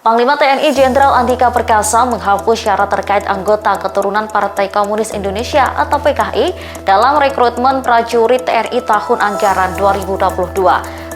Panglima TNI Jenderal Andika Perkasa menghapus syarat terkait anggota keturunan Partai Komunis Indonesia atau PKI dalam rekrutmen prajurit TNI tahun anggaran 2022.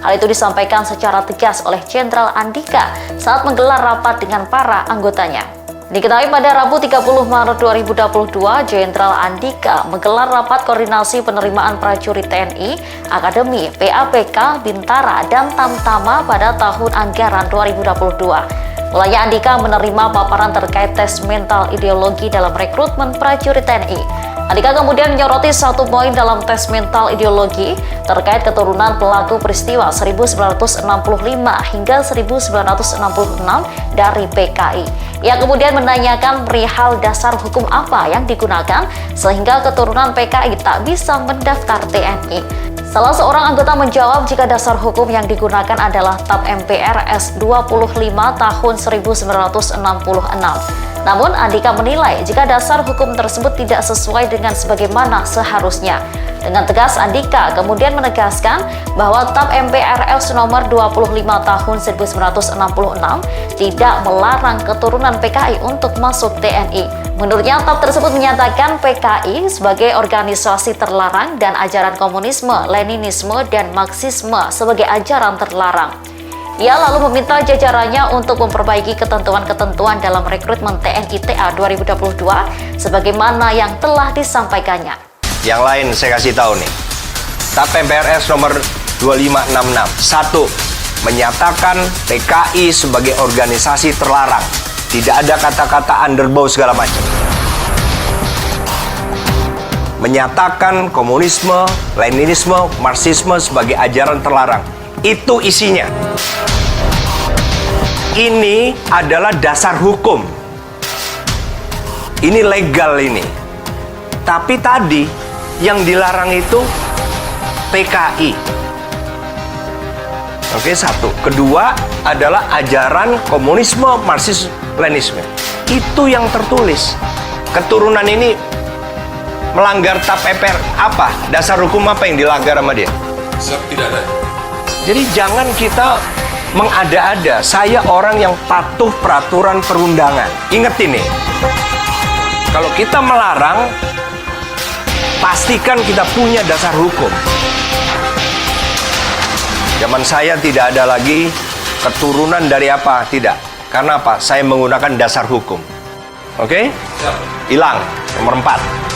Hal itu disampaikan secara tegas oleh Jenderal Andika saat menggelar rapat dengan para anggotanya. Diketahui pada Rabu 30 Maret 2022, Jenderal Andika menggelar rapat koordinasi penerimaan prajurit TNI, Akademi, PAPK, Bintara, dan Tamtama pada tahun anggaran 2022. Mulanya Andika menerima paparan terkait tes mental ideologi dalam rekrutmen prajurit TNI. Andika kemudian menyoroti satu poin dalam tes mental ideologi terkait keturunan pelaku peristiwa 1965 hingga 1966 dari PKI. Ia kemudian menanyakan perihal dasar hukum apa yang digunakan sehingga keturunan PKI tak bisa mendaftar TNI. Salah seorang anggota menjawab jika dasar hukum yang digunakan adalah TAP MPR S25 tahun 1966. Namun, Andika menilai jika dasar hukum tersebut tidak sesuai dengan sebagaimana seharusnya. Dengan tegas, Andika kemudian menegaskan bahwa TAP MPRS nomor 25 tahun 1966 tidak melarang keturunan PKI untuk masuk TNI. Menurutnya, TAP tersebut menyatakan PKI sebagai organisasi terlarang dan ajaran komunisme, Leninisme, dan Marxisme sebagai ajaran terlarang. Ia lalu meminta jajarannya untuk memperbaiki ketentuan-ketentuan dalam rekrutmen TNI TA 2022 sebagaimana yang telah disampaikannya. Yang lain saya kasih tahu nih. TAP MPRS nomor 2566. 1. Menyatakan PKI sebagai organisasi terlarang. Tidak ada kata-kata underbow segala macam. Menyatakan komunisme, Leninisme, Marxisme sebagai ajaran terlarang. Itu isinya. Ini adalah dasar hukum. Ini legal ini. Tapi tadi yang dilarang itu PKI. Oke, satu. Kedua adalah ajaran komunisme, Marxisme, Leninisme. Itu yang tertulis. Keturunan ini melanggar TAP MPR apa? Dasar hukum apa yang dilanggar sama dia? Tidak ada. Jadi jangan kita mengada-ada. Saya orang yang patuh peraturan perundangan. Ingat ini. Kalau kita melarang, pastikan kita punya dasar hukum. Zaman saya tidak ada lagi keturunan dari apa, tidak. Karena apa? Saya menggunakan dasar hukum. Oke? Hilang. Nomor 4.